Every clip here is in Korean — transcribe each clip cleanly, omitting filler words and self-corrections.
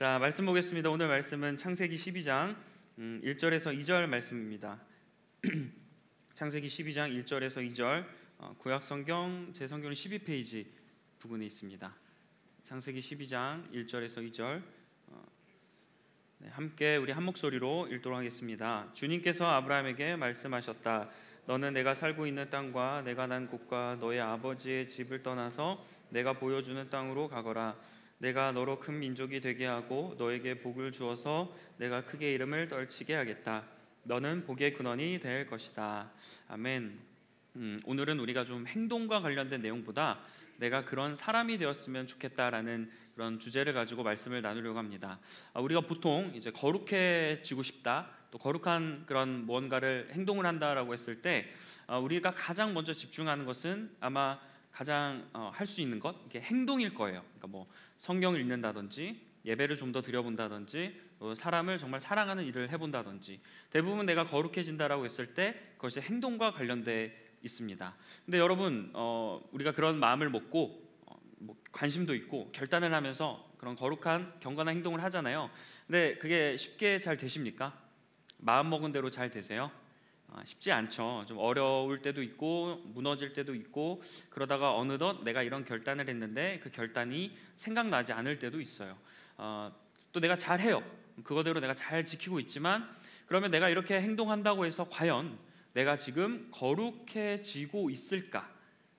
자, 말씀 보겠습니다. 오늘 말씀은 창세기 12장 1절에서 2절 말씀입니다. 창세기 12장 1절에서 2절, 구약 성경 제 성경은 12페이지 부분에 있습니다. 창세기 12장 1절에서 2절, 함께 우리 한 목소리로 읽도록 하겠습니다. 주님께서 아브라함에게 말씀하셨다. 너는 내가 살고 있는 땅과 내가 난 곳과 너의 아버지의 집을 떠나서 내가 보여주는 땅으로 가거라. 내가 너로 큰 민족이 되게 하고 너에게 복을 주어서 내가 크게 이름을 떨치게 하겠다. 너는 복의 근원이 될 것이다. 아멘. 오늘은 우리가 좀 행동과 관련된 내용보다 내가 그런 사람이 되었으면 좋겠다라는 그런 주제를 가지고 말씀을 나누려고 합니다. 우리가 보통 이제 거룩해지고 싶다, 또 거룩한 그런 무언가를 행동을 한다라고 했을 때 우리가 가장 먼저 집중하는 것은 아마 가장 할 수 있는 것, 이게 행동일 거예요. 그러니까 뭐 성경을 읽는다든지 예배를 좀 더 드려본다든지 사람을 정말 사랑하는 일을 해본다든지, 대부분 내가 거룩해진다라고 했을 때 그것이 행동과 관련돼 있습니다. 근데 여러분, 우리가 그런 마음을 먹고 관심도 있고 결단을 하면서 그런 거룩한 경건한 행동을 하잖아요. 근데 그게 쉽게 잘 되십니까? 마음 먹은 대로 잘 되세요? 쉽지 않죠. 좀 어려울 때도 있고 무너질 때도 있고, 그러다가 어느덧 내가 이런 결단을 했는데 그 결단이 생각나지 않을 때도 있어요. 또 내가 잘해요. 그거대로 내가 잘 지키고 있지만, 그러면 내가 이렇게 행동한다고 해서 과연 내가 지금 거룩해지고 있을까?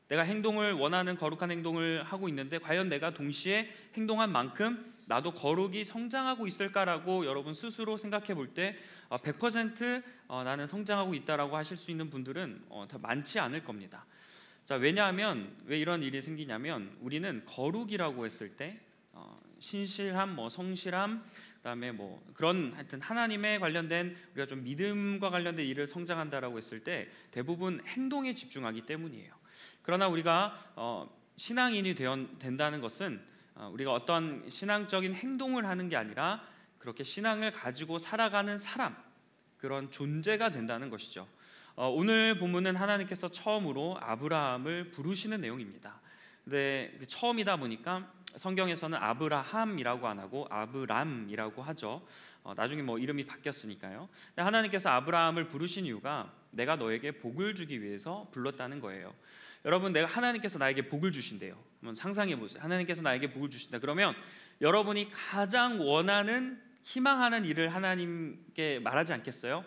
내가 행동을 원하는 거룩한 행동을 하고 있는데 과연 내가 동시에 행동한 만큼 나도 거룩이 성장하고 있을까라고 여러분 스스로 생각해 볼 때 100% 나는 성장하고 있다라고 하실 수 있는 분들은 더 많지 않을 겁니다. 자, 왜냐하면 왜 이런 일이 생기냐면, 우리는 거룩이라고 했을 때 신실함, 성실함, 그다음에 그런 하여튼 하나님에 관련된 우리가 좀 믿음과 관련된 일을 성장한다라고 했을 때 대부분 행동에 집중하기 때문이에요. 그러나 우리가 신앙인이 된다는 것은 우리가 어떤 신앙적인 행동을 하는 게 아니라 그렇게 신앙을 가지고 살아가는 사람, 그런 존재가 된다는 것이죠. 오늘 본문은 하나님께서 처음으로 아브라함을 부르시는 내용입니다. 근데 처음이다 보니까 성경에서는 아브라함이라고 안 하고 아브람이라고 하죠. 나중에 이름이 바뀌었으니까요. 근데 하나님께서 아브라함을 부르신 이유가 내가 너에게 복을 주기 위해서 불렀다는 거예요. 여러분, 하나님께서 나에게 복을 주신대요. 한번 상상해 보세요. 하나님께서 나에게 복을 주신다. 그러면 여러분이 가장 원하는, 희망하는 일을 하나님께 말하지 않겠어요?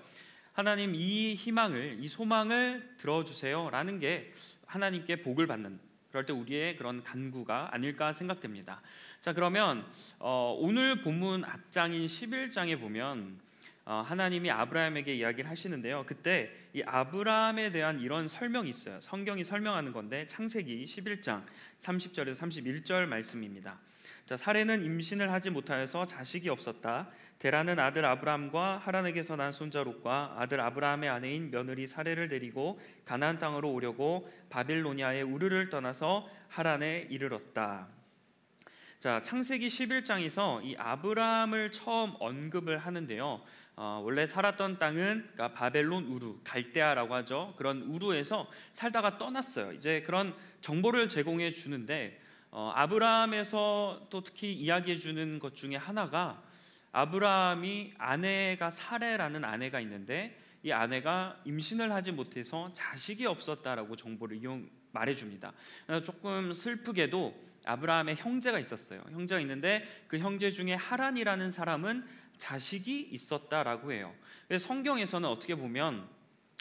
하나님, 이 희망을, 이 소망을 들어주세요 라는 게 하나님께 복을 받는, 그럴 때 우리의 그런 간구가 아닐까 생각됩니다. 자, 그러면 오늘 본문 앞장인 11장에 보면 하나님이 아브라함에게 이야기를 하시는데요. 그때 이 아브라함에 대한 이런 설명이 있어요. 성경이 설명하는 건데 창세기 11장 30절에서 31절 말씀입니다. 자, 사레는 임신을 하지 못하여서 자식이 없었다. 데라는 아들 아브람과 하란에게서 난 손자 롯과 아들 아브라함의 아내인 며느리 사레를 데리고 가나안 땅으로 오려고 바빌로니아의 우르를 떠나서 하란에 이르렀다. 자, 창세기 11장에서 이 아브라함을 처음 언급을 하는데요. 원래 살았던 땅은 그러니까 바벨론 우르, 갈대아라고 하죠. 그런 우르에서 살다가 떠났어요. 이제 그런 정보를 제공해 주는데, 아브라함에서 또 특히 이야기해 주는 것 중에 하나가, 아브라함이 아내가 사레라는 아내가 있는데 이 아내가 임신을 하지 못해서 자식이 없었다라고 정보를 말해 줍니다. 조금 슬프게도 아브라함의 형제가 있었어요. 형제가 있는데 그 형제 중에 하란이라는 사람은 자식이 있었다라고 해요. 성경에서는 어떻게 보면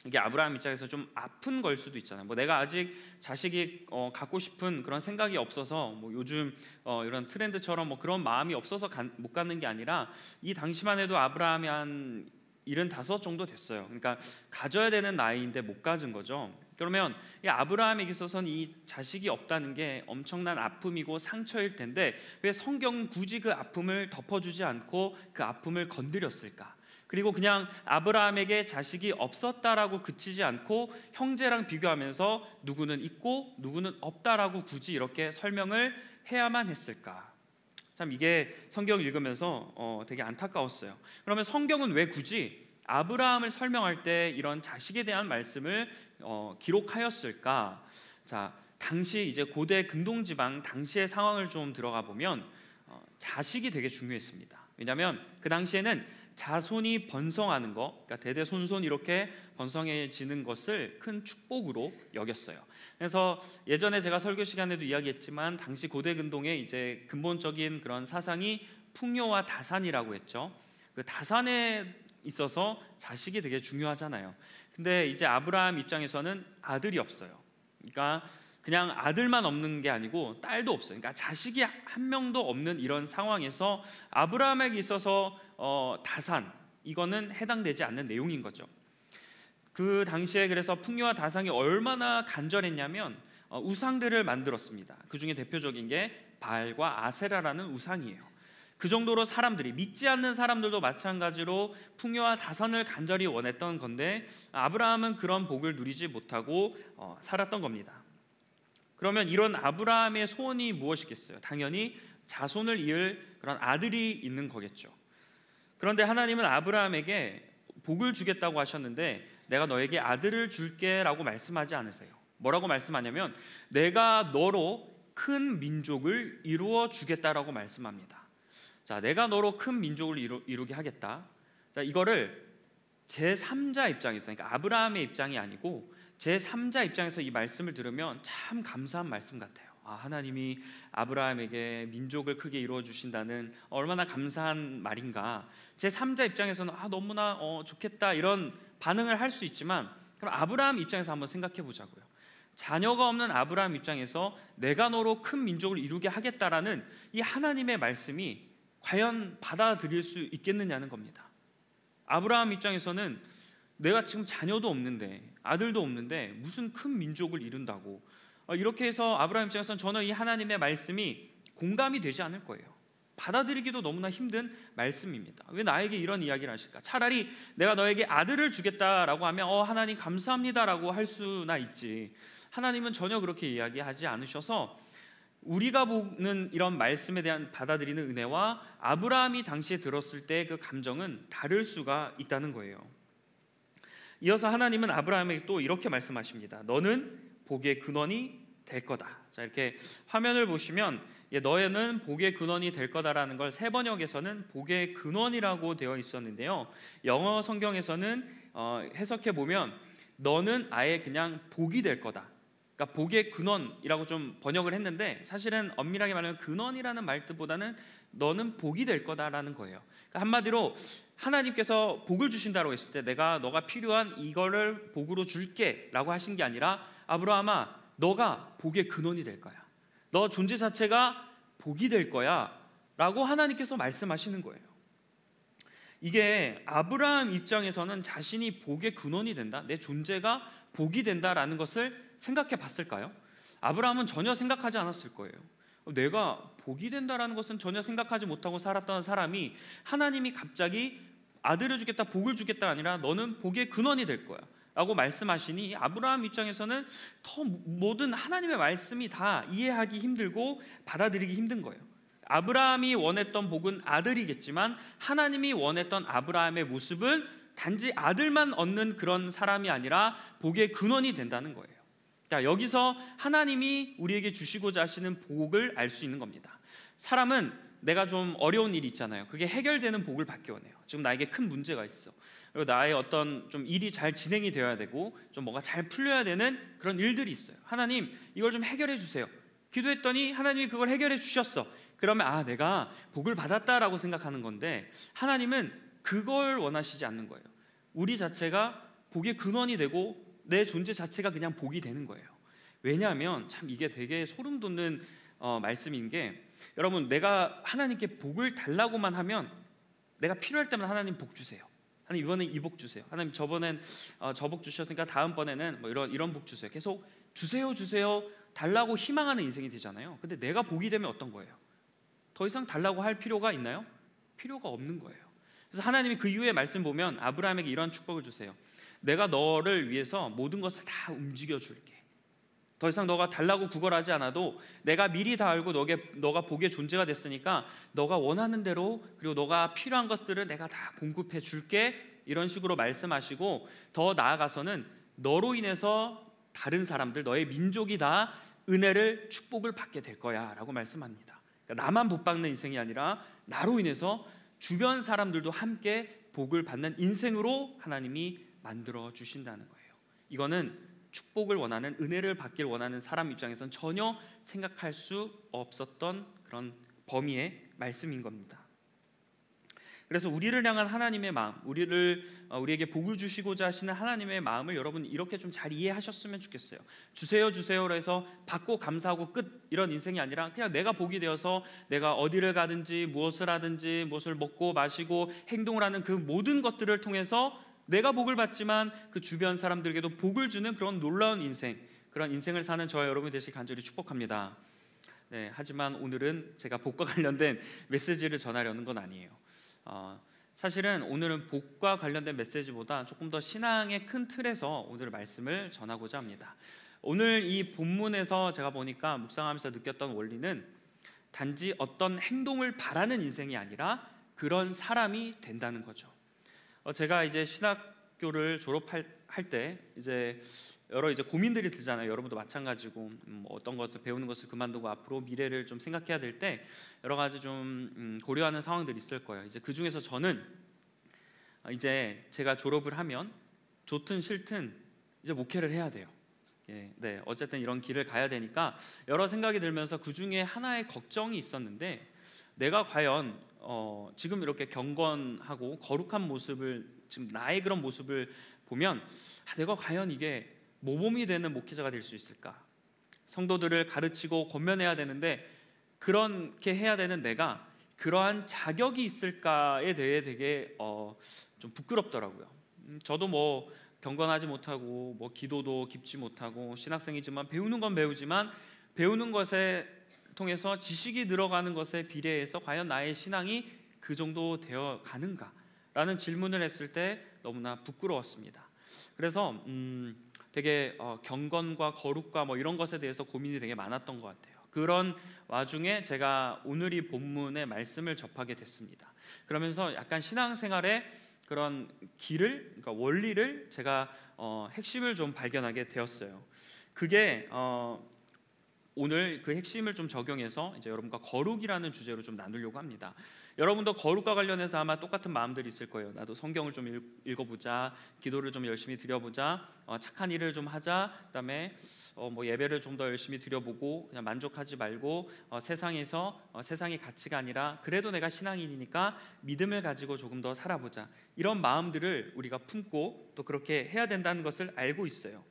이게 아브라함 입장에서 좀 아픈 걸 수도 있잖아요. 내가 아직 자식이 갖고 싶은 그런 생각이 없어서 요즘 이런 트렌드처럼 그런 마음이 없어서 못 갖는 게 아니라, 이 당시만 해도 아브라함이 한 75 정도 됐어요. 그러니까 가져야 되는 나이인데 못 가진 거죠. 그러면 이 아브라함에게 있어서는 이 자식이 없다는 게 엄청난 아픔이고 상처일 텐데 왜 성경은 굳이 그 아픔을 덮어주지 않고 그 아픔을 건드렸을까? 그리고 그냥 아브라함에게 자식이 없었다라고 그치지 않고 형제랑 비교하면서 누구는 있고 누구는 없다라고 굳이 이렇게 설명을 해야만 했을까? 참 이게 성경 읽으면서 되게 안타까웠어요. 그러면 성경은 왜 굳이 아브라함을 설명할 때 이런 자식에 대한 말씀을 기록하였을까? 자, 당시 이제 고대 근동지방 당시의 상황을 좀 들어가 보면 자식이 되게 중요했습니다. 왜냐하면 그 당시에는 자손이 번성하는 거, 그러니까 대대손손 이렇게 번성해지는 것을 큰 축복으로 여겼어요. 그래서 예전에 제가 설교 시간에도 이야기했지만 당시 고대 근동의 이제 근본적인 그런 사상이 풍요와 다산이라고 했죠. 그 다산에 있어서 자식이 되게 중요하잖아요. 근데 이제 아브라함 입장에서는 아들이 없어요. 그러니까 그냥 아들만 없는 게 아니고 딸도 없어요. 그러니까 자식이 한 명도 없는 이런 상황에서 아브라함에게 있어서 다산, 이거는 해당되지 않는 내용인 거죠. 그 당시에 그래서 풍요와 다산이 얼마나 간절했냐면 우상들을 만들었습니다. 그 중에 대표적인 게 바알과 아세라라는 우상이에요. 그 정도로 사람들이, 믿지 않는 사람들도 마찬가지로 풍요와 다산을 간절히 원했던 건데 아브라함은 그런 복을 누리지 못하고 살았던 겁니다. 그러면 이런 아브라함의 소원이 무엇이겠어요? 당연히 자손을 이을 그런 아들이 있는 거겠죠. 그런데 하나님은 아브라함에게 복을 주겠다고 하셨는데 내가 너에게 아들을 줄게 라고 말씀하지 않으세요. 뭐라고 말씀하냐면 내가 너로 큰 민족을 이루어 주겠다라고 말씀합니다. 자, 내가 너로 큰 민족을 이루게 하겠다. 자, 이거를 제3자 입장에서, 그러니까 아브라함의 입장이 아니고 제3자 입장에서 이 말씀을 들으면 참 감사한 말씀 같아요. 하나님이 아브라함에게 민족을 크게 이루어 주신다는 얼마나 감사한 말인가. 제3자 입장에서는 너무나 좋겠다 이런 반응을 할 수 있지만 그럼 아브라함 입장에서 한번 생각해 보자고요. 자녀가 없는 아브라함 입장에서 내가 너로 큰 민족을 이루게 하겠다라는 이 하나님의 말씀이 과연 받아들일 수 있겠느냐는 겁니다. 아브라함 입장에서는 내가 지금 자녀도 없는데 아들도 없는데 무슨 큰 민족을 이룬다고, 이렇게 해서 아브라함 입장에서는 전혀 이 하나님의 말씀이 공감이 되지 않을 거예요. 받아들이기도 너무나 힘든 말씀입니다. 왜 나에게 이런 이야기를 하실까? 차라리 내가 너에게 아들을 주겠다라고 하면 하나님 감사합니다라고 할 수나 있지, 하나님은 전혀 그렇게 이야기하지 않으셔서 우리가 보는 이런 말씀에 대한 받아들이는 은혜와 아브라함이 당시에 들었을 때 그 감정은 다를 수가 있다는 거예요. 이어서 하나님은 아브라함에게 또 이렇게 말씀하십니다. 너는 복의 근원이 될 거다. 자, 이렇게 화면을 보시면 너희는 복의 근원이 될 거다라는 걸 새 번역에서는 복의 근원이라고 되어 있었는데요, 영어 성경에서는 해석해 보면 너는 아예 그냥 복이 될 거다, 그러니까 복의 근원이라고 좀 번역을 했는데 사실은 엄밀하게 말하면 근원이라는 말 뜻보다는 너는 복이 될 거다라는 거예요. 그러니까 한마디로 하나님께서 복을 주신다고 했을 때 너가 필요한 이거를 복으로 줄게 라고 하신 게 아니라 아브라함아 너가 복의 근원이 될 거야, 너 존재 자체가 복이 될 거야 라고 하나님께서 말씀하시는 거예요. 이게 아브라함 입장에서는 자신이 복의 근원이 된다, 내 존재가 복이 된다라는 것을 생각해 봤을까요? 아브라함은 전혀 생각하지 않았을 거예요. 내가 복이 된다라는 것은 전혀 생각하지 못하고 살았던 사람이 하나님이 갑자기 아들을 주겠다, 복을 주겠다 아니라 너는 복의 근원이 될 거야 라고 말씀하시니 아브라함 입장에서는 더 모든 하나님의 말씀이 다 이해하기 힘들고 받아들이기 힘든 거예요. 아브라함이 원했던 복은 아들이겠지만 하나님이 원했던 아브라함의 모습은 단지 아들만 얻는 그런 사람이 아니라 복의 근원이 된다는 거예요. 자, 여기서 하나님이 우리에게 주시고자 하시는 복을 알 수 있는 겁니다. 사람은 내가 좀 어려운 일이 있잖아요. 그게 해결되는 복을 받기 원해요. 지금 나에게 큰 문제가 있어. 그리고 나의 어떤 좀 일이 잘 진행이 되어야 되고 좀 뭐가 잘 풀려야 되는 그런 일들이 있어요. 하나님 이걸 좀 해결해 주세요. 기도했더니 하나님이 그걸 해결해 주셨어. 그러면 내가 복을 받았다라고 생각하는 건데 하나님은 그걸 원하시지 않는 거예요. 우리 자체가 복의 근원이 되고 내 존재 자체가 그냥 복이 되는 거예요. 왜냐하면 참 이게 되게 소름 돋는 말씀인 게, 여러분 내가 하나님께 복을 달라고만 하면 내가 필요할 때만 하나님 복 주세요. 하나님 이번엔 이 복 주세요. 하나님 저번엔 저 복 주셨으니까 다음번에는 뭐 이런 복 주세요. 계속 주세요 달라고 희망하는 인생이 되잖아요. 근데 내가 복이 되면 어떤 거예요? 더 이상 달라고 할 필요가 있나요? 필요가 없는 거예요. 그래서 하나님이 그 이후에 말씀 보면 아브라함에게 이런 축복을 주세요. 내가 너를 위해서 모든 것을 다 움직여 줄게. 더 이상 너가 달라고 구걸하지 않아도 내가 미리 다 알고 너가 복의 존재가 됐으니까 너가 원하는 대로, 그리고 너가 필요한 것들을 내가 다 공급해 줄게, 이런 식으로 말씀하시고 더 나아가서는 너로 인해서 다른 사람들, 너의 민족이 다 은혜를, 축복을 받게 될 거야 라고 말씀합니다. 그러니까 나만 복 받는 인생이 아니라 나로 인해서 주변 사람들도 함께 복을 받는 인생으로 하나님이 만들어 주신다는 거예요. 이거는 축복을 원하는, 은혜를 받길 원하는 사람 입장에선 전혀 생각할 수 없었던 그런 범위의 말씀인 겁니다. 그래서 우리를 향한 하나님의 마음, 우리에게 복을 주시고자 하시는 하나님의 마음을 여러분 이렇게 좀 잘 이해하셨으면 좋겠어요. 주세요 주세요로 해서 받고 감사하고 끝, 이런 인생이 아니라 그냥 내가 복이 되어서 내가 어디를 가든지 무엇을 하든지 무엇을 먹고 마시고 행동을 하는 그 모든 것들을 통해서 내가 복을 받지만 그 주변 사람들에게도 복을 주는 그런 놀라운 인생, 그런 인생을 사는 저와 여러분이 되시길 간절히 축복합니다. 네, 하지만 오늘은 제가 복과 관련된 메시지를 전하려는 건 아니에요. 사실은 오늘은 복과 관련된 메시지보다 조금 더 신앙의 큰 틀에서 오늘 말씀을 전하고자 합니다. 오늘 이 본문에서 제가 보니까 묵상하면서 느꼈던 원리는 단지 어떤 행동을 바라는 인생이 아니라 그런 사람이 된다는 거죠. 제가 이제 신학교를 졸업할 때 이제 여러 이제 고민들이 들잖아요. 여러분도 마찬가지고 어떤 것을 배우는 것을 그만두고 앞으로 미래를 좀 생각해야 될 때 여러 가지 좀 고려하는 상황들이 있을 거예요. 이제 그 중에서 저는 이제 제가 졸업을 하면 좋든 싫든 이제 목회를 해야 돼요. 네, 어쨌든 이런 길을 가야 되니까 여러 생각이 들면서 그 중에 하나의 걱정이 있었는데, 내가 과연 지금 이렇게 경건하고 거룩한 모습을, 지금 나의 그런 모습을 보면 내가 과연 이게 모범이 되는 목회자가 될 수 있을까? 성도들을 가르치고 권면해야 되는데 그렇게 해야 되는 내가 그러한 자격이 있을까에 대해 되게 좀 부끄럽더라고요. 저도 뭐 경건하지 못하고 뭐 기도도 깊지 못하고 신학생이지만 배우는 건 배우지만 배우는 것에 통해서 지식이 늘어가는 것에 비례해서 과연 나의 신앙이 그 정도 되어 가는가라는 질문을 했을 때 너무나 부끄러웠습니다. 그래서 되게 경건과 거룩과 뭐 이런 것에 대해서 고민이 되게 많았던 것 같아요. 그런 와중에 제가 오늘 이 본문의 말씀을 접하게 됐습니다. 그러면서 약간 신앙생활의 그런 길을, 그러니까 원리를 제가 핵심을 좀 발견하게 되었어요. 그게 오늘 그 핵심을 좀 적용해서 이제 여러분과 거룩이라는 주제로 좀 나누려고 합니다. 여러분도 거룩과 관련해서 아마 똑같은 마음들이 있을 거예요. 나도 성경을 좀 읽어보자, 기도를 좀 열심히 드려보자, 착한 일을 좀 하자, 그다음에 뭐 예배를 좀 더 열심히 드려보고 그냥 만족하지 말고 세상에서 세상의 가치가 아니라 그래도 내가 신앙인이니까 믿음을 가지고 조금 더 살아보자, 이런 마음들을 우리가 품고 또 그렇게 해야 된다는 것을 알고 있어요.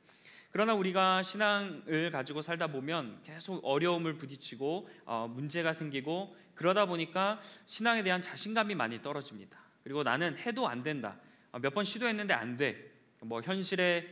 그러나 우리가 신앙을 가지고 살다 보면 계속 어려움을 부딪히고 문제가 생기고 그러다 보니까 신앙에 대한 자신감이 많이 떨어집니다. 그리고 나는 해도 안 된다, 몇 번 시도했는데 안 돼, 뭐 현실의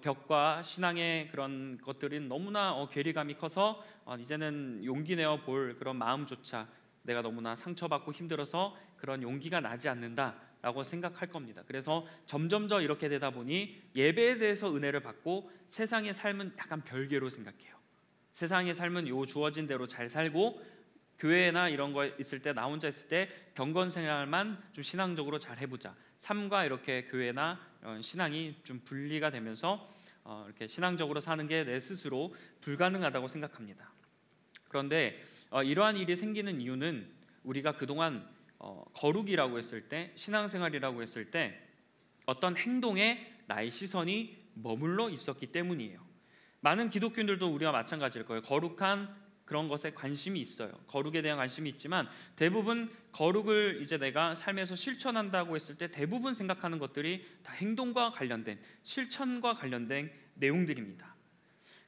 벽과 신앙의 그런 것들은 너무나 괴리감이 커서 이제는 용기 내어 볼 그런 마음조차 내가 너무나 상처받고 힘들어서 그런 용기가 나지 않는다 라고 생각할 겁니다. 그래서 점점 더 이렇게 되다 보니 예배에 대해서 은혜를 받고 세상의 삶은 약간 별개로 생각해요. 세상의 삶은 요 주어진 대로 잘 살고 교회나 이런 거 있을 때, 나 혼자 있을 때 경건 생활만 좀 신앙적으로 잘 해보자, 삶과 이렇게 교회나 신앙이 좀 분리가 되면서 이렇게 신앙적으로 사는 게 내 스스로 불가능하다고 생각합니다. 그런데 이러한 일이 생기는 이유는 우리가 그동안 거룩이라고 했을 때, 신앙생활이라고 했을 때 어떤 행동에 나의 시선이 머물러 있었기 때문이에요. 많은 기독교인들도 우리와 마찬가지일 거예요. 거룩한 그런 것에 관심이 있어요. 거룩에 대한 관심이 있지만 대부분 거룩을 이제 내가 삶에서 실천한다고 했을 때 대부분 생각하는 것들이 다 행동과 관련된, 실천과 관련된 내용들입니다.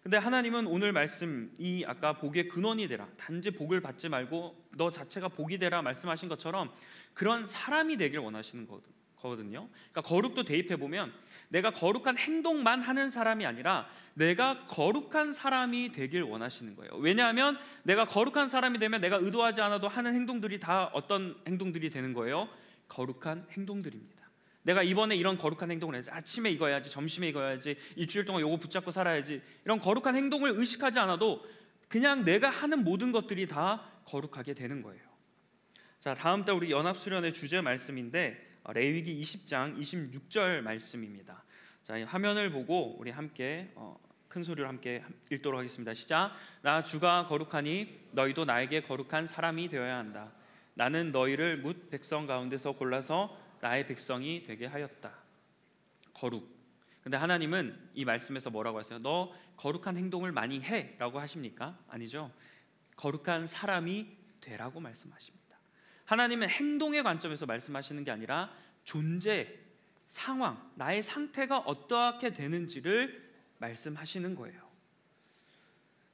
근데 하나님은 오늘 말씀, 이 아까 복의 근원이 되라, 단지 복을 받지 말고 너 자체가 복이 되라 말씀하신 것처럼 그런 사람이 되길 원하시는 거거든요. 그러니까 거룩도 대입해 보면 내가 거룩한 행동만 하는 사람이 아니라 내가 거룩한 사람이 되길 원하시는 거예요. 왜냐하면 내가 거룩한 사람이 되면 내가 의도하지 않아도 하는 행동들이 다 어떤 행동들이 되는 거예요? 거룩한 행동들입니다. 내가 이번에 이런 거룩한 행동을 해야지, 아침에 이거 해야지, 점심에 이거 해야지, 일주일 동안 요거 붙잡고 살아야지, 이런 거룩한 행동을 의식하지 않아도 그냥 내가 하는 모든 것들이 다 거룩하게 되는 거예요. 자, 다음 달 우리 연합수련의 주제 말씀인데 레위기 20장 26절 말씀입니다. 자, 이 화면을 보고 우리 함께 큰 소리로 함께 읽도록 하겠습니다. 시작. 나 주가 거룩하니 너희도 나에게 거룩한 사람이 되어야 한다. 나는 너희를 뭇 백성 가운데서 골라서 나의 백성이 되게 하였다. 거룩. 근데 하나님은 이 말씀에서 뭐라고 하세요? 너 거룩한 행동을 많이 해 라고 하십니까? 아니죠. 거룩한 사람이 되라고 말씀하십니다. 하나님은 행동의 관점에서 말씀하시는 게 아니라 존재, 상황, 나의 상태가 어떻게 되는지를 말씀하시는 거예요.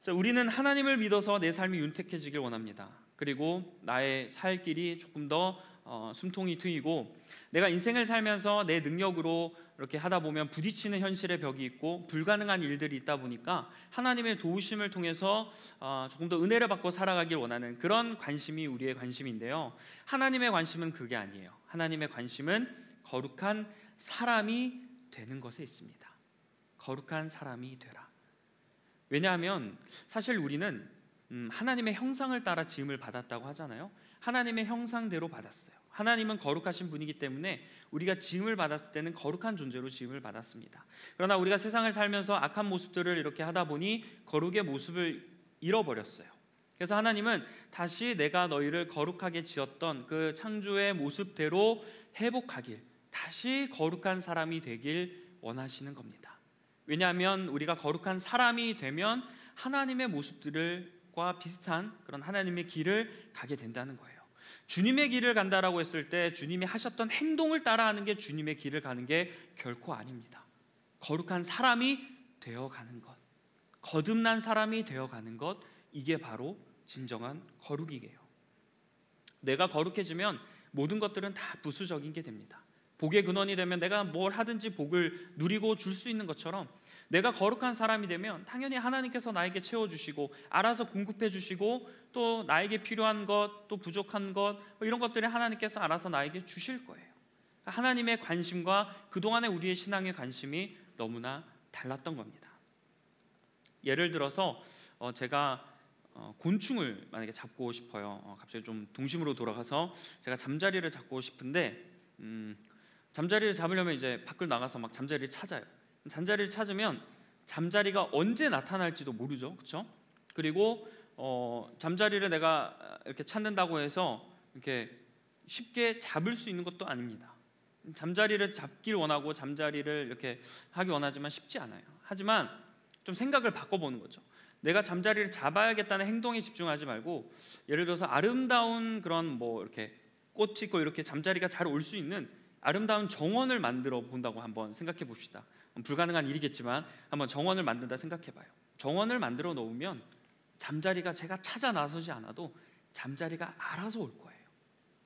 자, 우리는 하나님을 믿어서 내 삶이 윤택해지길 원합니다. 그리고 나의 살 길이 조금 더 숨통이 트이고, 내가 인생을 살면서 내 능력으로 이렇게 하다 보면 부딪히는 현실의 벽이 있고 불가능한 일들이 있다 보니까 하나님의 도우심을 통해서 조금 더 은혜를 받고 살아가길 원하는 그런 관심이 우리의 관심인데요, 하나님의 관심은 그게 아니에요. 하나님의 관심은 거룩한 사람이 되는 것에 있습니다. 거룩한 사람이 되라. 왜냐하면 사실 우리는 하나님의 형상을 따라 지음을 받았다고 하잖아요. 하나님의 형상대로 받았어요. 하나님은 거룩하신 분이기 때문에 우리가 지음을 받았을 때는 거룩한 존재로 지음을 받았습니다. 그러나 우리가 세상을 살면서 악한 모습들을 이렇게 하다 보니 거룩의 모습을 잃어버렸어요. 그래서 하나님은 다시 내가 너희를 거룩하게 지었던 그 창조의 모습대로 회복하길, 다시 거룩한 사람이 되길 원하시는 겁니다. 왜냐하면 우리가 거룩한 사람이 되면 하나님의 모습들과 비슷한 그런 하나님의 길을 가게 된다는 거예요. 주님의 길을 간다라고 했을 때 주님이 하셨던 행동을 따라하는 게 주님의 길을 가는 게 결코 아닙니다. 거룩한 사람이 되어가는 것, 거듭난 사람이 되어가는 것, 이게 바로 진정한 거룩이에요. 내가 거룩해지면 모든 것들은 다 부수적인 게 됩니다. 복의 근원이 되면 내가 뭘 하든지 복을 누리고 줄 수 있는 것처럼, 내가 거룩한 사람이 되면 당연히 하나님께서 나에게 채워주시고 알아서 공급해 주시고 또 나에게 필요한 것, 또 부족한 것, 이런 것들을 하나님께서 알아서 나에게 주실 거예요. 하나님의 관심과 그동안의 우리의 신앙의 관심이 너무나 달랐던 겁니다. 예를 들어서 제가 곤충을 만약에 잡고 싶어요. 갑자기 좀 동심으로 돌아가서 제가 잠자리를 잡고 싶은데 잠자리를 잡으려면 이제 밖을 나가서 막 잠자리를 찾아요. 잠자리를 찾으면 잠자리가 언제 나타날지도 모르죠, 그렇죠? 그리고 잠자리를 내가 이렇게 찾는다고 해서 이렇게 쉽게 잡을 수 있는 것도 아닙니다. 잠자리를 잡길 원하고 잠자리를 이렇게 하기 원하지만 쉽지 않아요. 하지만 좀 생각을 바꿔보는 거죠. 내가 잠자리를 잡아야겠다는 행동에 집중하지 말고, 예를 들어서 아름다운 그런 뭐 이렇게 꽃이 있고 이렇게 잠자리가 잘 올 수 있는 아름다운 정원을 만들어 본다고 한번 생각해 봅시다. 불가능한 일이겠지만 한번 정원을 만든다 생각해 봐요. 정원을 만들어 놓으면 잠자리가 제가 찾아 나서지 않아도 잠자리가 알아서 올 거예요.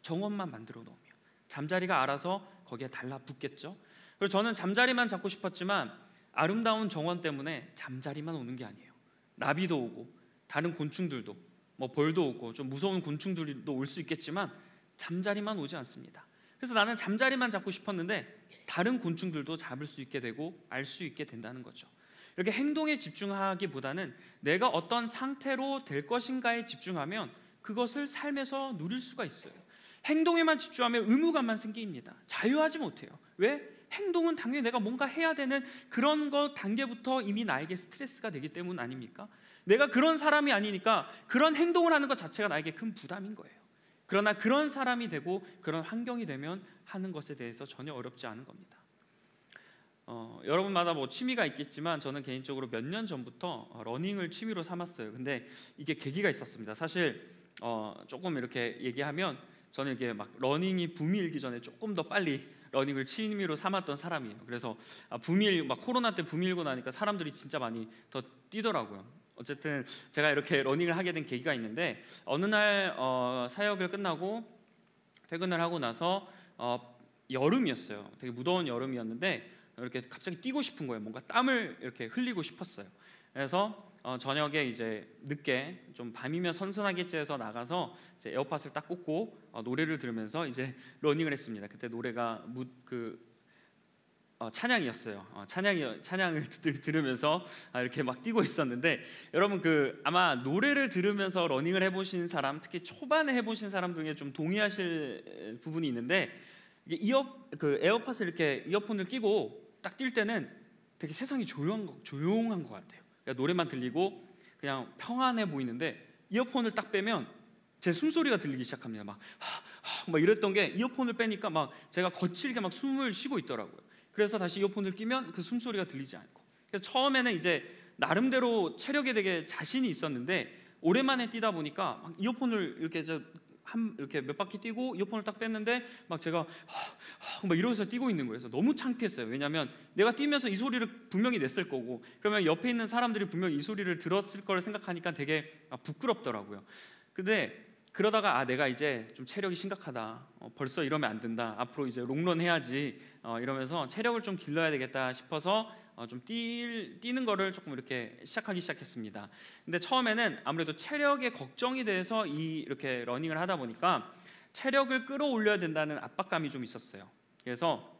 정원만 만들어 놓으면 잠자리가 알아서 거기에 달라붙겠죠. 그리고 저는 잠자리만 잡고 싶었지만 아름다운 정원 때문에 잠자리만 오는 게 아니에요. 나비도 오고 다른 곤충들도, 뭐 벌도 오고 좀 무서운 곤충들도 올 수 있겠지만 잠자리만 오지 않습니다. 그래서 나는 잠자리만 잡고 싶었는데 다른 곤충들도 잡을 수 있게 되고 알 수 있게 된다는 거죠. 이렇게 행동에 집중하기보다는 내가 어떤 상태로 될 것인가에 집중하면 그것을 삶에서 누릴 수가 있어요. 행동에만 집중하면 의무감만 생깁니다. 자유하지 못해요. 왜? 행동은 당연히 내가 뭔가 해야 되는 그런 것 단계부터 이미 나에게 스트레스가 되기 때문 아닙니까? 내가 그런 사람이 아니니까 그런 행동을 하는 것 자체가 나에게 큰 부담인 거예요. 그러나 그런 사람이 되고 그런 환경이 되면 하는 것에 대해서 전혀 어렵지 않은 겁니다. 여러분마다 뭐 취미가 있겠지만 저는 개인적으로 몇 년 전부터 러닝을 취미로 삼았어요. 근데 이게 계기가 있었습니다. 사실 조금 이렇게 얘기하면 저는 이게 막 러닝이 붐이 일기 전에 조금 더 빨리 러닝을 취미로 삼았던 사람이에요. 그래서 막 코로나 때 붐이 일고 나니까 사람들이 진짜 많이 더 뛰더라고요. 어쨌든 제가 이렇게 러닝을 하게 된 계기가 있는데, 어느 날 사역을 끝나고 퇴근을 하고 나서 여름이었어요. 되게 무더운 여름이었는데 이렇게 갑자기 뛰고 싶은 거예요. 뭔가 땀을 이렇게 흘리고 싶었어요. 그래서 저녁에 이제 늦게 좀 밤이면 선선하겠지 해서 나가서 이제 에어팟을 딱 꽂고 노래를 들으면서 이제 러닝을 했습니다. 그때 노래가 찬양이었어요. 찬양을 들으면서 이렇게 막 뛰고 있었는데, 여러분 아마 노래를 들으면서 러닝을 해보신 사람, 특히 초반에 해보신 사람 중에 좀 동의하실 부분이 있는데, 이게 에어팟을 이렇게 이어폰을 끼고 딱 뛸 때는 되게 세상이 조용한 것 같아요. 그러니까 노래만 들리고 그냥 평안해 보이는데 이어폰을 딱 빼면 제 숨소리가 들리기 시작합니다. 막 이랬던 게 이어폰을 빼니까 막 제가 거칠게 막 숨을 쉬고 있더라고요. 그래서 다시 이어폰을 끼면 그 숨소리가 들리지 않고. 그래서 처음에는 이제 나름대로 체력에 되게 자신이 있었는데 오랜만에 뛰다 보니까 막 이어폰을 이렇게 몇 바퀴 뛰고 이어폰을 딱 뺐는데 막 제가 막 이러면서 뛰고 있는 거예요. 그래서 너무 창피했어요. 왜냐하면 내가 뛰면서 이 소리를 분명히 냈을 거고 그러면 옆에 있는 사람들이 분명히 이 소리를 들었을 걸 생각하니까 되게 부끄럽더라고요. 근데 그러다가 내가 이제 좀 체력이 심각하다. 벌써 이러면 안 된다. 앞으로 이제 롱런 해야지. 이러면서 체력을 좀 길러야 되겠다 싶어서 좀 뛰는 거를 조금 이렇게 시작했습니다. 근데 처음에는 아무래도 체력에 걱정이 돼서 이렇게 러닝을 하다 보니까 체력을 끌어올려야 된다는 압박감이 좀 있었어요. 그래서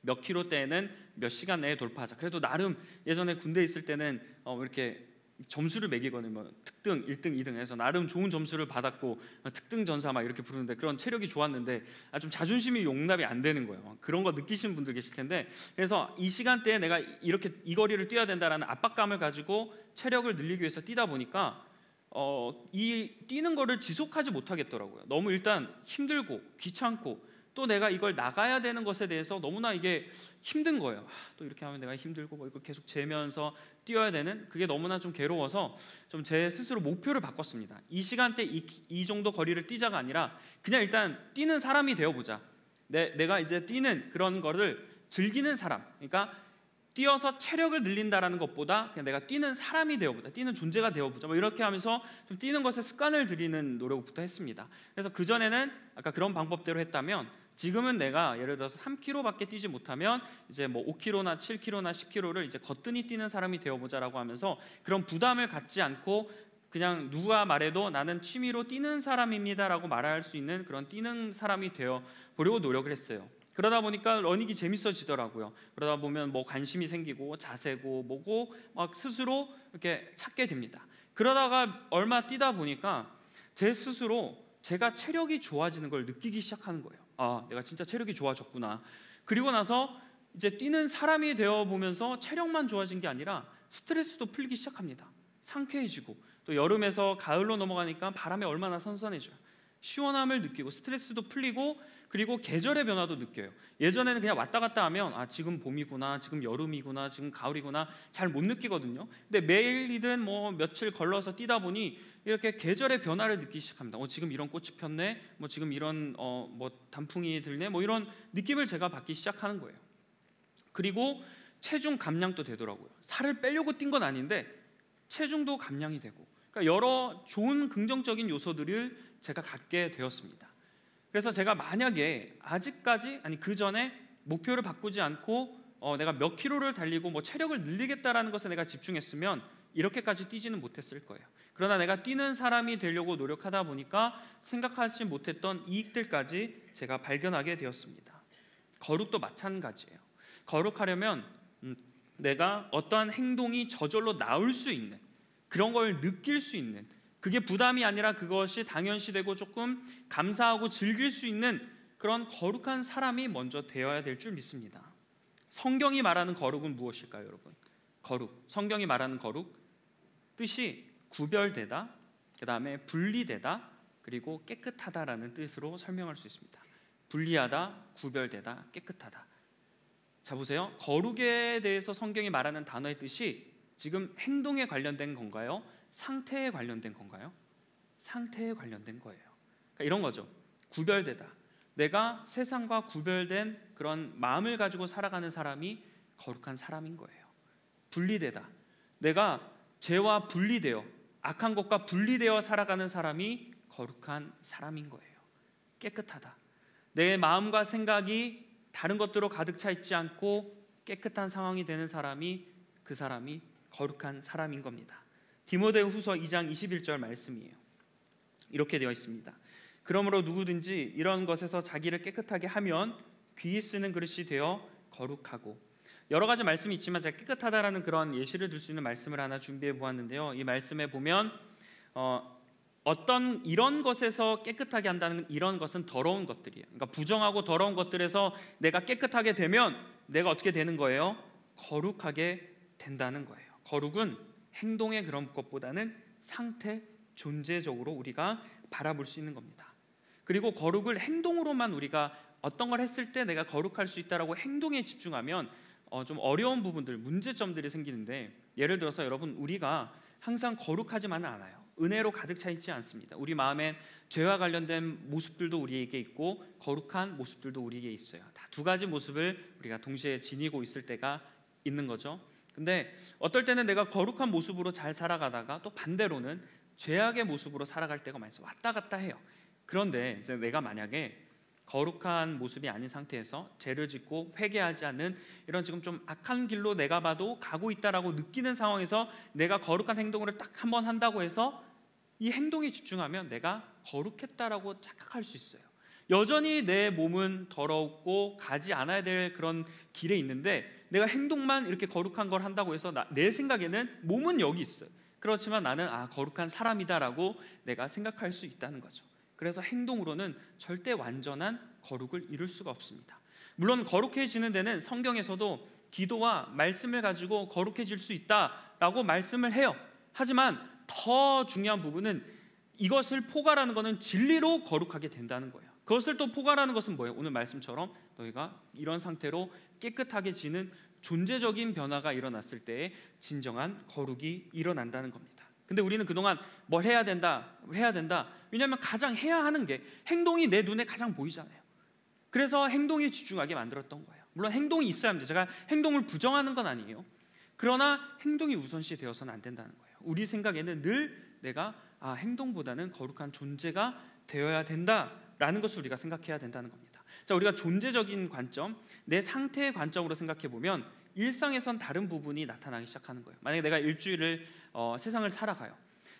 몇 킬로대에는 몇 시간 내에 돌파하자. 그래도 나름 예전에 군대에 있을 때는 이렇게 점수를 매기거든요. 뭐 특등, 1등, 2등 해서 나름 좋은 점수를 받았고 특등 전사 막 이렇게 부르는데 그런 체력이 좋았는데 좀 자존심이 용납이 안 되는 거예요. 그런 거 느끼시는 분들 계실 텐데 그래서 이 시간대에 내가 이렇게 이 거리를 뛰어야 된다라는 압박감을 가지고 체력을 늘리기 위해서 뛰다 보니까 이 뛰는 거를 지속하지 못하겠더라고요. 너무 일단 힘들고 귀찮고 또 내가 이걸 나가야 되는 것에 대해서 너무나 이게 힘든 거예요. 또 이렇게 하면 내가 힘들고 뭐 이걸 계속 재면서 뛰어야 되는 그게 너무나 좀 괴로워서 좀 제 스스로 목표를 바꿨습니다. 이 시간대 이 정도 거리를 뛰자가 아니라 그냥 일단 뛰는 사람이 되어보자. 내가 이제 뛰는 그런 거를 즐기는 사람. 그러니까 뛰어서 체력을 늘린다라는 것보다 그냥 내가 뛰는 사람이 되어보자, 뛰는 존재가 되어보자. 뭐 이렇게 하면서 좀 뛰는 것에 습관을 들이는 노력부터 했습니다. 그래서 그 전에는 아까 그런 방법대로 했다면 지금은 내가 예를 들어서 3km밖에 뛰지 못하면 이제 뭐 5km나 7km나 10km를 이제 거뜬히 뛰는 사람이 되어보자라고 하면서 그런 부담을 갖지 않고 그냥 누가 말해도 나는 취미로 뛰는 사람입니다라고 말할 수 있는 그런 뛰는 사람이 되어 보려고 노력을 했어요. 그러다 보니까 러닝이 재밌어지더라고요. 그러다 보면 뭐 관심이 생기고 자세고 뭐고 막 스스로 이렇게 찾게 됩니다. 그러다가 얼마 뛰다 보니까 제 스스로 제가 체력이 좋아지는 걸 느끼기 시작하는 거예요. 내가 진짜 체력이 좋아졌구나. 그리고 나서 이제 뛰는 사람이 되어 보면서 체력만 좋아진 게 아니라 스트레스도 풀리기 시작합니다. 상쾌해지고 또 여름에서 가을로 넘어가니까 바람이 얼마나 선선해져요. 시원함을 느끼고 스트레스도 풀리고 그리고 계절의 변화도 느껴요. 예전에는 그냥 왔다 갔다 하면 지금 봄이구나, 지금 여름이구나, 지금 가을이구나 잘 못 느끼거든요. 근데 매일이든 뭐 며칠 걸러서 뛰다 보니 이렇게 계절의 변화를 느끼기 시작합니다. 지금 이런 꽃이 폈네, 뭐 지금 이런 뭐 단풍이 들네, 뭐 이런 느낌을 제가 받기 시작하는 거예요. 그리고 체중 감량도 되더라고요. 살을 빼려고 뛴 건 아닌데 체중도 감량이 되고, 그러니까 여러 좋은 긍정적인 요소들을 제가 갖게 되었습니다. 그래서 제가 만약에 아직까지 그 전에 목표를 바꾸지 않고 내가 몇 킬로를 달리고 뭐 체력을 늘리겠다라는 것에 내가 집중했으면 이렇게까지 뛰지는 못했을 거예요. 그러나 내가 뛰는 사람이 되려고 노력하다 보니까 생각하지 못했던 이익들까지 제가 발견하게 되었습니다. 거룩도 마찬가지예요. 거룩하려면 내가 어떠한 행동이 저절로 나올 수 있는 그런 걸 느낄 수 있는, 그게 부담이 아니라 그것이 당연시되고 조금 감사하고 즐길 수 있는 그런 거룩한 사람이 먼저 되어야 될 줄 믿습니다. 성경이 말하는 거룩은 무엇일까요, 여러분? 거룩, 성경이 말하는 거룩 뜻이 구별되다, 그 다음에 분리되다, 그리고 깨끗하다라는 뜻으로 설명할 수 있습니다. 분리하다, 구별되다, 깨끗하다. 자 보세요. 거룩에 대해서 성경이 말하는 단어의 뜻이 지금 행동에 관련된 건가요? 상태에 관련된 건가요? 상태에 관련된 거예요. 그러니까 이런 거죠. 구별되다. 내가 세상과 구별된 그런 마음을 가지고 살아가는 사람이 거룩한 사람인 거예요. 분리되다. 내가 죄와 분리되어 악한 것과 분리되어 살아가는 사람이 거룩한 사람인 거예요. 깨끗하다. 내 마음과 생각이 다른 것들로 가득 차 있지 않고 깨끗한 상황이 되는 사람이 그 사람이 거룩한 사람인 겁니다. 디모데후서 2장 21절 말씀이에요. 이렇게 되어 있습니다. 그러므로 누구든지 이런 것에서 자기를 깨끗하게 하면 귀히 쓰는 그릇이 되어 거룩하고, 여러 가지 말씀이 있지만 제가 깨끗하다라는 그런 예시를 들 수 있는 말씀을 하나 준비해 보았는데요. 이 말씀에 보면 어떤 이런 것에서 깨끗하게 한다는 이런 것은 더러운 것들이에요. 그러니까 부정하고 더러운 것들에서 내가 깨끗하게 되면 내가 어떻게 되는 거예요? 거룩하게 된다는 거예요. 거룩은 행동의 그런 것보다는 상태, 존재적으로 우리가 바라볼 수 있는 겁니다. 그리고 거룩을 행동으로만 우리가 어떤 걸 했을 때 내가 거룩할 수 있다라고 행동에 집중하면 좀 어려운 부분들, 문제점들이 생기는데, 예를 들어서 여러분, 우리가 항상 거룩하지만은 않아요. 은혜로 가득 차 있지 않습니다. 우리 마음엔 죄와 관련된 모습들도 우리에게 있고 거룩한 모습들도 우리에게 있어요. 다 두 가지 모습을 우리가 동시에 지니고 있을 때가 있는 거죠. 근데 어떨 때는 내가 거룩한 모습으로 잘 살아가다가 또 반대로는 죄악의 모습으로 살아갈 때가 많이 있어요. 왔다 갔다 해요. 그런데 이제 내가 만약에 거룩한 모습이 아닌 상태에서 죄를 짓고 회개하지 않는 이런 지금 좀 악한 길로 내가 봐도 가고 있다라고 느끼는 상황에서 내가 거룩한 행동을 딱 한 번 한다고 해서 이 행동에 집중하면 내가 거룩했다라고 착각할 수 있어요. 여전히 내 몸은 더럽고 가지 않아야 될 그런 길에 있는데 내가 행동만 이렇게 거룩한 걸 한다고 해서 내 생각에는 몸은 여기 있어요. 그렇지만 나는 거룩한 사람이다라고 내가 생각할 수 있다는 거죠. 그래서 행동으로는 절대 완전한 거룩을 이룰 수가 없습니다. 물론 거룩해지는 데는 성경에서도 기도와 말씀을 가지고 거룩해질 수 있다라고 말씀을 해요. 하지만 더 중요한 부분은 이것을 포괄하는 것은 진리로 거룩하게 된다는 거예요. 그것을 또 포괄하는 것은 뭐예요? 오늘 말씀처럼 너희가 이런 상태로 깨끗하게 지는 존재적인 변화가 일어났을 때에 진정한 거룩이 일어난다는 겁니다. 근데 우리는 그동안 뭘 해야 된다. 왜냐하면 가장 해야 하는 게 행동이 내 눈에 가장 보이잖아요. 그래서 행동에 집중하게 만들었던 거예요. 물론 행동이 있어야 합니다. 제가 행동을 부정하는 건 아니에요. 그러나 행동이 우선시 되어서는 안 된다는 거예요. 우리 생각에는 늘 내가 행동보다는 거룩한 존재가 되어야 된다라는 것을 우리가 생각해야 된다는 겁니다. 자, 우리가 존재적인 관점, 내 상태의 관점으로 생각해 보면 일상에선 다른 부분이 나타나기 시작하는 거예요. 만약에 내가 일주일을 세상을 살아가요.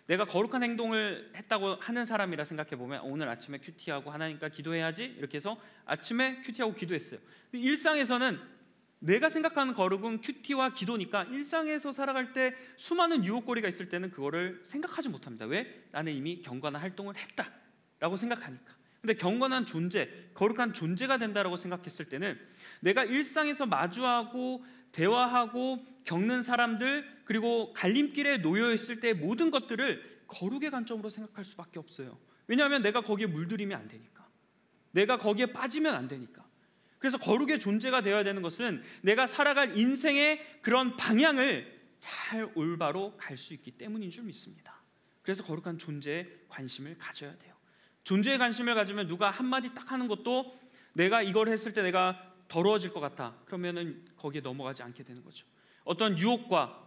내가 거룩한 행동을 했다고 하는 사람이라 생각해 보면 오늘 아침에 큐티하고 하나님과 기도해야지 이렇게 해서 아침에 큐티하고 기도했어요. 근데 일상에서는 내가 생각하는 거룩은 큐티와 기도니까 일상에서 살아갈 때 수많은 유혹거리가 있을 때는 그거를 생각하지 못합니다. 왜? 나는 이미 경건한 활동을 했다라고 생각하니까. 근데 경건한 존재, 거룩한 존재가 된다라고 생각했을 때는 내가 일상에서 마주하고 대화하고 겪는 사람들, 그리고 갈림길에 놓여 있을 때 모든 것들을 거룩의 관점으로 생각할 수밖에 없어요. 왜냐하면 내가 거기에 물들이면 안 되니까, 내가 거기에 빠지면 안 되니까. 그래서 거룩의 존재가 되어야 되는 것은 내가 살아갈 인생의 그런 방향을 잘 올바로 갈 수 있기 때문인 줄 믿습니다. 그래서 거룩한 존재에 관심을 가져야 돼요. 존재에 관심을 가지면 누가 한마디 딱 하는 것도 내가 이걸 했을 때 내가 더러워질 것 같아. 그러면은 거기에 넘어가지 않게 되는 거죠. 어떤 유혹과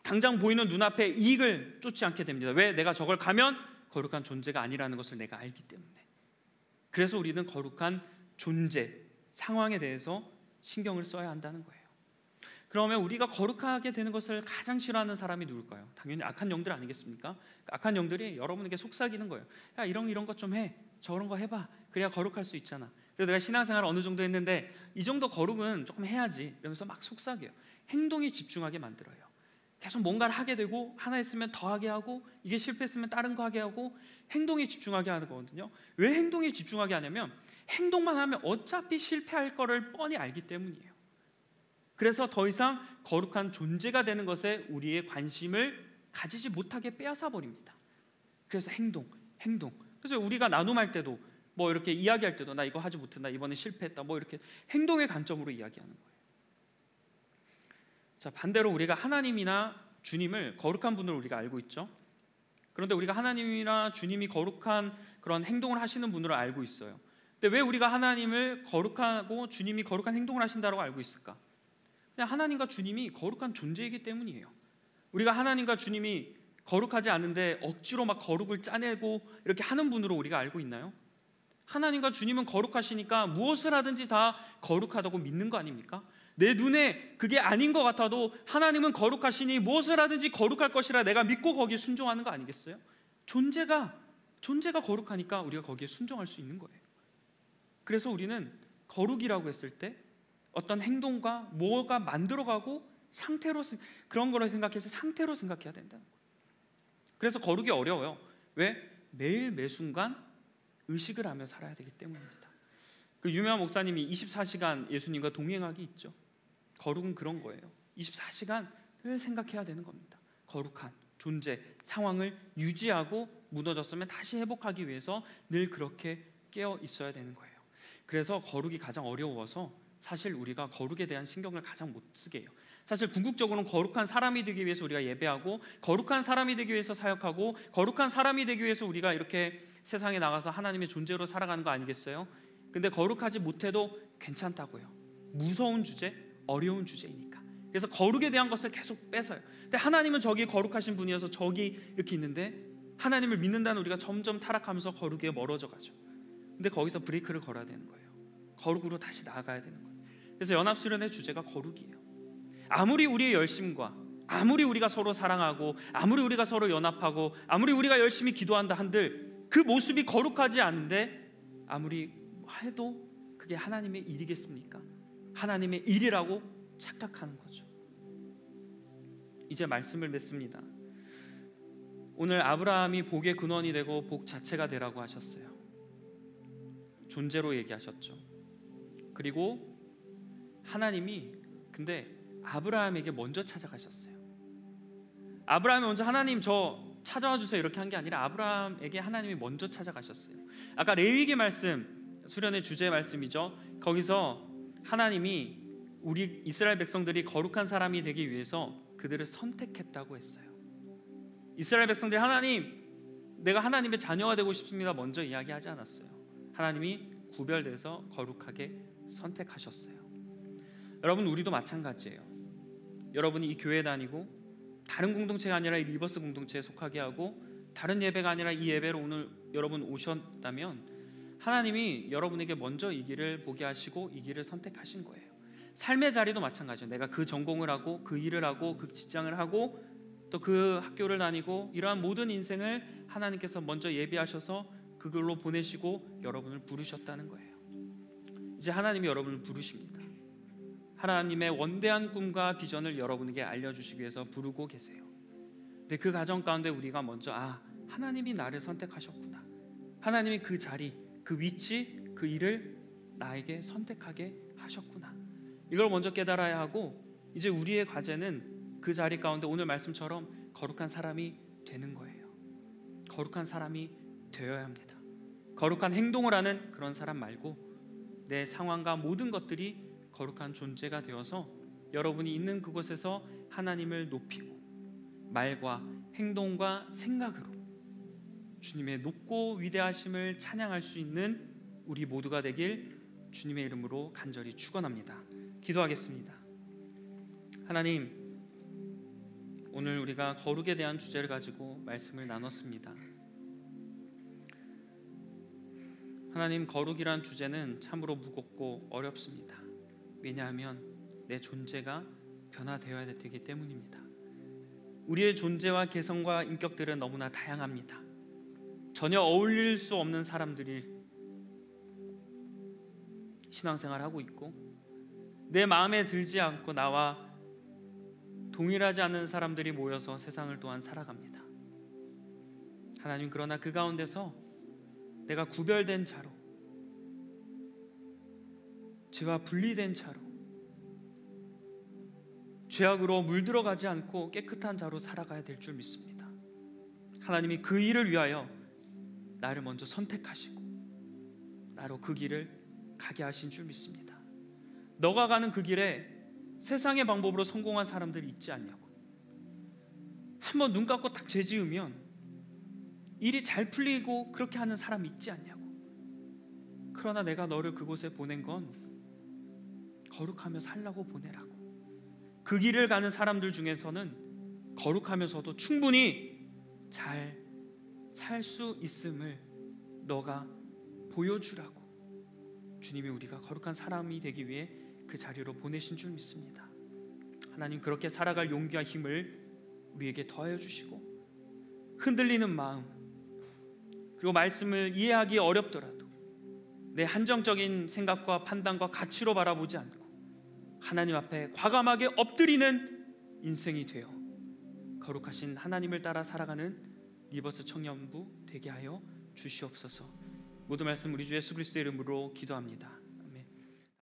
당장 보이는 눈앞의 이익을 쫓지 않게 됩니다. 왜? 내가 저걸 가면 거룩한 존재가 아니라는 것을 내가 알기 때문에. 그래서 우리는 거룩한 존재, 상황에 대해서 신경을 써야 한다는 거예요. 그러면 우리가 거룩하게 되는 것을 가장 싫어하는 사람이 누굴까요? 당연히 악한 영들 아니겠습니까? 악한 영들이 여러분에게 속삭이는 거예요. 야, 이런 것 좀 해, 저런 거 해봐, 그래야 거룩할 수 있잖아. 그래서 내가 신앙생활을 어느 정도 했는데 이 정도 거룩은 조금 해야지 이러면서 막 속삭여요. 행동에 집중하게 만들어요. 계속 뭔가를 하게 되고 하나 했으면 더 하게 하고 이게 실패했으면 다른 거 하게 하고 행동에 집중하게 하는 거거든요. 왜 행동에 집중하게 하냐면 행동만 하면 어차피 실패할 거를 뻔히 알기 때문이에요. 그래서 더 이상 거룩한 존재가 되는 것에 우리의 관심을 가지지 못하게 빼앗아 버립니다. 그래서 행동. 그래서 우리가 나눔할 때도 뭐 이렇게 이야기할 때도 나 이거 하지 못했다, 이번에 실패했다, 뭐 이렇게 행동의 관점으로 이야기하는 거예요. 자, 반대로 우리가 하나님이나 주님을 거룩한 분으로 우리가 알고 있죠. 그런데 우리가 하나님이나 주님이 거룩한 그런 행동을 하시는 분으로 알고 있어요. 근데 왜 우리가 하나님을 거룩하고 주님이 거룩한 행동을 하신다고 알고 있을까? 그냥 하나님과 주님이 거룩한 존재이기 때문이에요. 우리가 하나님과 주님이 거룩하지 않은데 억지로 막 거룩을 짜내고 이렇게 하는 분으로 우리가 알고 있나요? 하나님과 주님은 거룩하시니까 무엇을 하든지 다 거룩하다고 믿는 거 아닙니까? 내 눈에 그게 아닌 것 같아도 하나님은 거룩하시니 무엇을 하든지 거룩할 것이라 내가 믿고 거기에 순종하는 거 아니겠어요? 존재가 거룩하니까 우리가 거기에 순종할 수 있는 거예요. 그래서 우리는 거룩이라고 했을 때 어떤 행동과 뭐가 만들어가고 상태로, 그런 거를 생각해서 상태로 생각해야 된다는 거예요. 그래서 거룩이 어려워요. 왜? 매일 매순간 의식을 하며 살아야 되기 때문입니다. 그 유명한 목사님이 24시간 예수님과 동행하기 있죠. 거룩은 그런 거예요. 24시간 늘 생각해야 되는 겁니다. 거룩한 존재, 상황을 유지하고 무너졌으면 다시 회복하기 위해서 늘 그렇게 깨어 있어야 되는 거예요. 그래서 거룩이 가장 어려워서 사실 우리가 거룩에 대한 신경을 가장 못 쓰게 해요. 사실 궁극적으로는 거룩한 사람이 되기 위해서 우리가 예배하고, 거룩한 사람이 되기 위해서 사역하고, 거룩한 사람이 되기 위해서 우리가 이렇게 세상에 나가서 하나님의 존재로 살아가는 거 아니겠어요? 근데 거룩하지 못해도 괜찮다고요. 무서운 주제, 어려운 주제이니까. 그래서 거룩에 대한 것을 계속 뺏어요. 근데 하나님은 저기 거룩하신 분이어서 저기 이렇게 있는데, 하나님을 믿는다는 우리가 점점 타락하면서 거룩에 멀어져 가죠. 근데 거기서 브레이크를 걸어야 되는 거예요. 거룩으로 다시 나아가야 되는 거예요. 그래서 연합수련의 주제가 거룩이에요. 아무리 우리의 열심과, 아무리 우리가 서로 사랑하고, 아무리 우리가 서로 연합하고, 아무리 우리가 열심히 기도한다 한들 그 모습이 거룩하지 않은데 아무리 해도 그게 하나님의 일이겠습니까? 하나님의 일이라고 착각하는 거죠. 이제 말씀을 맺습니다. 오늘 아브라함이 복의 근원이 되고 복 자체가 되라고 하셨어요. 존재로 얘기하셨죠. 그리고 하나님이 근데 아브라함에게 먼저 찾아가셨어요. 아브라함이 먼저 하나님 저 찾아와 주세요 이렇게 한 게 아니라 아브라함에게 하나님이 먼저 찾아가셨어요. 아까 레위기 말씀, 수련의 주제 말씀이죠. 거기서 하나님이 우리 이스라엘 백성들이 거룩한 사람이 되기 위해서 그들을 선택했다고 했어요. 이스라엘 백성들이 하나님, 내가 하나님의 자녀가 되고 싶습니다 먼저 이야기하지 않았어요. 하나님이 구별돼서 거룩하게 선택하셨어요. 여러분, 우리도 마찬가지예요. 여러분이 이 교회 다니고 다른 공동체가 아니라 이 리버스 공동체에 속하게 하고 다른 예배가 아니라 이 예배로 오늘 여러분 오셨다면 하나님이 여러분에게 먼저 이 길을 보게 하시고 이 길을 선택하신 거예요. 삶의 자리도 마찬가지예요. 내가 그 전공을 하고 그 일을 하고 그 직장을 하고 또 그 학교를 다니고 이러한 모든 인생을 하나님께서 먼저 예비하셔서 그걸로 보내시고 여러분을 부르셨다는 거예요. 이제 하나님이 여러분을 부르십니다. 하나님의 원대한 꿈과 비전을 여러분에게 알려주시기 위해서 부르고 계세요. 근데 그 과정 가운데 우리가 먼저 하나님이 나를 선택하셨구나, 하나님이 그 자리, 그 위치, 그 일을 나에게 선택하게 하셨구나, 이걸 먼저 깨달아야 하고, 이제 우리의 과제는 그 자리 가운데 오늘 말씀처럼 거룩한 사람이 되는 거예요. 거룩한 사람이 되어야 합니다. 거룩한 행동을 하는 그런 사람 말고 내 상황과 모든 것들이 거룩한 존재가 되어서 여러분이 있는 그곳에서 하나님을 높이고 말과 행동과 생각으로 주님의 높고 위대하심을 찬양할 수 있는 우리 모두가 되길 주님의 이름으로 간절히 축원합니다. 기도하겠습니다. 하나님, 오늘 우리가 거룩에 대한 주제를 가지고 말씀을 나눴습니다. 하나님, 거룩이란 주제는 참으로 무겁고 어렵습니다. 왜냐하면 내 존재가 변화되어야 되기 때문입니다. 우리의 존재와 개성과 인격들은 너무나 다양합니다. 전혀 어울릴 수 없는 사람들이 신앙생활하고 있고, 내 마음에 들지 않고 나와 동일하지 않는 사람들이 모여서 세상을 또한 살아갑니다. 하나님, 그러나 그 가운데서 내가 구별된 자로, 죄와 분리된 자로, 죄악으로 물들어가지 않고 깨끗한 자로 살아가야 될 줄 믿습니다. 하나님이 그 일을 위하여 나를 먼저 선택하시고 나로 그 길을 가게 하신 줄 믿습니다. 너가 가는 그 길에 세상의 방법으로 성공한 사람들이 있지 않냐고, 한번 눈 감고 딱 죄 지으면 일이 잘 풀리고 그렇게 하는 사람이 있지 않냐고. 그러나 내가 너를 그곳에 보낸 건 거룩하며 살라고 보내라고. 그 길을 가는 사람들 중에서는 거룩하면서도 충분히 잘 살 수 있음을 너가 보여주라고 주님이 우리가 거룩한 사람이 되기 위해 그 자리로 보내신 줄 믿습니다. 하나님, 그렇게 살아갈 용기와 힘을 우리에게 더하여 주시고, 흔들리는 마음 그리고 말씀을 이해하기 어렵더라도 내 한정적인 생각과 판단과 가치로 바라보지 않고 하나님 앞에 과감하게 엎드리는 인생이 되어 거룩하신 하나님을 따라 살아가는 리버스 청년부 되게 하여 주시옵소서. 모든 말씀 우리 주 예수 그리스도의 이름으로 기도합니다.